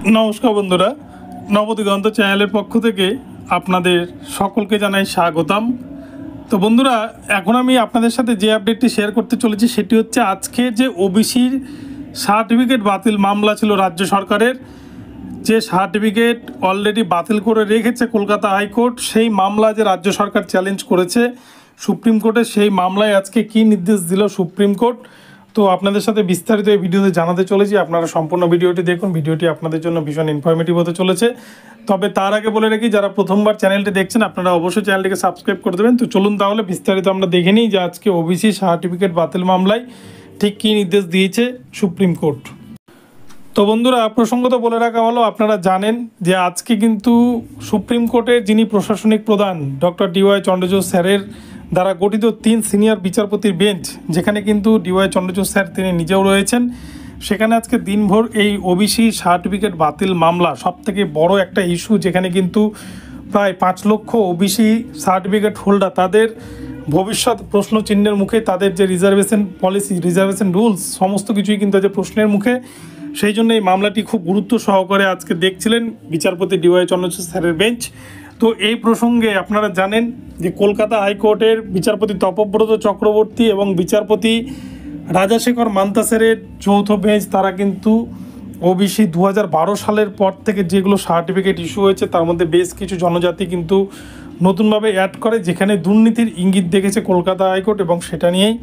নমস্কার বন্ধুরা, নবদিগন্ত চ্যানেলের পক্ষ থেকে আপনাদের সকলকে জানাই স্বাগতম। তো বন্ধুরা, এখন আমি আপনাদের সাথে যে আপডেটটি শেয়ার করতে চলেছি সেটি হচ্ছে আজকে যে ওবিসির সার্টিফিকেট বাতিল মামলা ছিল রাজ্য সরকারের, যে সার্টিফিকেট অলরেডি বাতিল করে রেখেছে কলকাতা হাইকোর্ট, সেই মামলা যে রাজ্য সরকার চ্যালেঞ্জ করেছে সুপ্রিম কোর্টে, সেই মামলায় আজকে কী নির্দেশ দিল সুপ্রিম কোর্ট, তো আপনাদের সাথে বিস্তারিত এই ভিডিওতে জানাতে চলেছি। আপনারা সম্পূর্ণ ভিডিওটি দেখুন, ভিডিওটি আপনাদের জন্য ভীষণ ইনফরমেটিভ হতে চলেছে। তবে তার আগে বলে রাখি, যারা প্রথমবার চ্যানেলটি দেখছেন আপনারা অবশ্যই চ্যানেলটিকে সাবস্ক্রাইব করে দেবেন। তো চলুন তাহলে বিস্তারিত আমরা দেখে নিই যে আজকে ওবিসি সার্টিফিকেট বাতিল মামলায় ঠিক কী নির্দেশ দিয়েছে সুপ্রিম কোর্ট। তো বন্ধুরা, প্রসঙ্গত বলে রাখা হলো, আপনারা জানেন যে আজকে কিন্তু সুপ্রিম কোর্টের যিনি প্রশাসনিক প্রধান ডক্টর ডিওয়াই চন্দ্রচূড় স্যারের দ্বারা গঠিত 3 সিনিয়র বিচারপতির বেঞ্চ, যেখানে কিন্তু ডিওয়াই চন্দ্রচূড় স্যার তিনি নিজেও রয়েছেন, সেখানে আজকে দিনভর এই ওবিসি সার্টিফিকেট বাতিল মামলা সবথেকে বড় একটা ইস্যু, যেখানে কিন্তু প্রায় 5 লক্ষ ওবিসি সার্টিফিকেট হোল্ডার তাদের ভবিষ্যৎ প্রশ্নচিহ্নের মুখে, তাদের যে রিজার্ভেশন পলিসি, রিজার্ভেশন রুলস, সমস্ত কিছুই কিন্তু যে প্রশ্নের মুখে। সেই জন্য এই মামলাটি খুব গুরুত্ব সহকারে আজকে দেখছিলেন বিচারপতি ডিওয়াই চন্দ্রচূড় স্যারের বেঞ্চ। তো এই প্রসঙ্গে আপনারা জানেন যে কলকাতা হাইকোর্টের বিচারপতি তপব্রত চক্রবর্তী এবং বিচারপতি রাজাশেখর মান্তাসেরের যৌথ বেঞ্চ, তারা কিন্তু ওবিসি 2012 সালের পর থেকে যেগুলো সার্টিফিকেট ইস্যু হয়েছে তার মধ্যে বেশ কিছু জনজাতি কিন্তু নতুনভাবে অ্যাড করে, যেখানে দুর্নীতির ইঙ্গিত দেখেছে কলকাতা হাইকোর্ট, এবং সেটা নিয়েই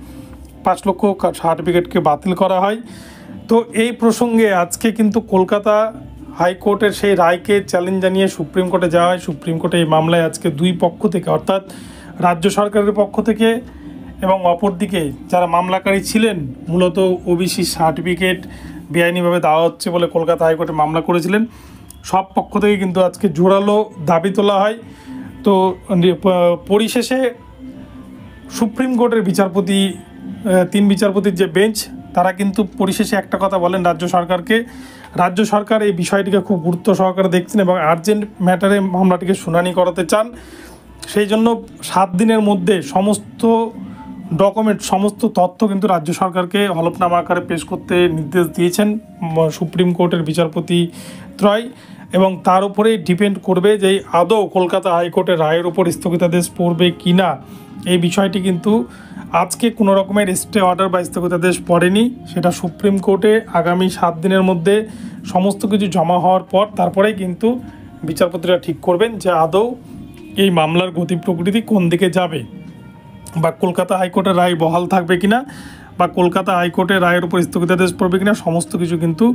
5 লক্ষ সার্টিফিকেটকে বাতিল করা হয়। তো এই প্রসঙ্গে আজকে কিন্তু কলকাতা হাইকোর্টের সেই রায়কে চ্যালেঞ্জ জানিয়ে সুপ্রিম কোর্টে যাওয়া হয়। সুপ্রিম কোর্টে এই মামলায় আজকে দুই পক্ষ থেকে, অর্থাৎ রাজ্য সরকারের পক্ষ থেকে এবং অপরদিকে যারা মামলাকারী ছিলেন, মূলত ওবিসি সার্টিফিকেট বেআইনিভাবে দেওয়া হচ্ছে বলে কলকাতা হাইকোর্টে মামলা করেছিলেন, সব পক্ষ থেকে কিন্তু আজকে জোরালো দাবি তোলা হয়। তো পরিশেষে সুপ্রিম কোর্টের বিচারপতি, 3 বিচারপতির যে বেঞ্চ, তারা কিন্তু পরিশেষে একটা কথা বলেন রাজ্য সরকারকে, রাজ্য সরকার এই বিষয়টিকে খুব গুরুত্ব সহকারে দেখছেন এবং আর্জেন্ট ম্যাটারে মামলাটিকে শুনানি করাতে চান। সেই জন্য 7 দিনের মধ্যে সমস্ত ডকুমেন্ট, সমস্ত তথ্য কিন্তু রাজ্য সরকারকে হলফনামা আকারে পেশ করতে নির্দেশ দিয়েছেন সুপ্রিম কোর্টের বিচারপতি ত্রয়, এবং তার উপরেই ডিপেন্ড করবে যে আদৌ কলকাতা হাইকোর্টের রায়ের উপর স্থগিতাদেশ পড়বে কি না। এই বিষয়টি কিন্তু আজকে কোনো রকমের স্টে অর্ডার বা স্থগিতাদেশ পড়েনি, সেটা সুপ্রিম কোর্টে আগামী 7 দিনের মধ্যে সমস্ত কিছু জমা হওয়ার পর তারপরেই কিন্তু বিচারপতিরা ঠিক করবেন যে আদৌ এই মামলার গতি প্রকৃতি কোন দিকে যাবে, বা কলকাতা হাইকোর্টের রায় বহাল থাকবে কিনা, বা কলকাতা হাইকোর্টের রায়ের উপর স্থগিতাদেশ পড়বে কিনা। সমস্ত কিছু কিন্তু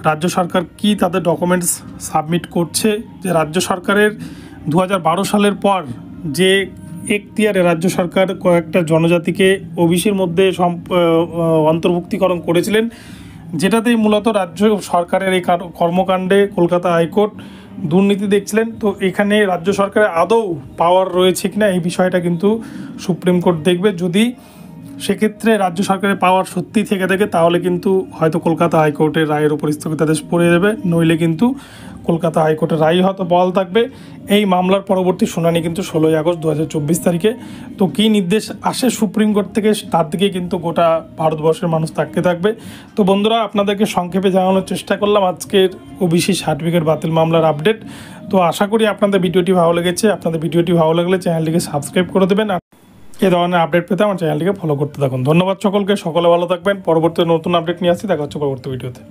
রাজ্য সরকার কি তাদের ডকুমেন্টস সাবমিট করছে, যে রাজ্য সরকারের 2012 সালের পর যে এখতিয়ারে রাজ্য সরকার কয়েকটা জনজাতিকে ওবিসির মধ্যে অন্তর্ভুক্তিকরণ করেছিলেন, যেটাতেই মূলত রাজ্য সরকারের এই কর্মকাণ্ডে কলকাতা হাইকোর্ট দুর্নীতি দেখছিলেন। তো এখানে রাজ্য সরকারের আদৌ পাওয়ার রয়েছে কিনা এই বিষয়টা কিন্তু সুপ্রিম কোর্ট দেখবে। যদি সেক্ষেত্রে রাজ্য সরকারের পাওয়ার সত্যি থেকে থাকে, তাহলে কিন্তু হয়তো কলকাতা হাইকোর্টের রায়ের উপর স্থগিতাদেশ পড়ে যাবে, নইলে কিন্তু কলকাতা হাইকোর্টের রায় হয়তো বহাল থাকবে। এই মামলার পরবর্তী শুনানি কিন্তু 16 আগস্ট 2024 তারিখে। তো কী নির্দেশ আসে সুপ্রিম কোর্ট থেকে, তার দিকে কিন্তু গোটা ভারতবর্ষের মানুষ তাকিয়ে থাকবে। তো বন্ধুরা, আপনাদেরকে সংক্ষেপে জানানোর চেষ্টা করলাম আজকের ওবিসি সার্টিফিকেট বাতিল মামলার আপডেট। তো আশা করি আপনাদের ভিডিওটি ভালো লেগেছে। আপনাদের ভিডিওটি ভালো লাগলে চ্যানেলটিকে সাবস্ক্রাইব করে দেবেন, আর এ ধরনের আপডেট পেতে আমার চ্যানেলটিকে ফলো করতে থাকুন। ধন্যবাদ সকলকে, সকলে ভালো থাকবেন। পরবর্তী নতুন আপডেট নিয়ে আসছি, দেখা হচ্ছে পরবর্তী ভিডিওতে।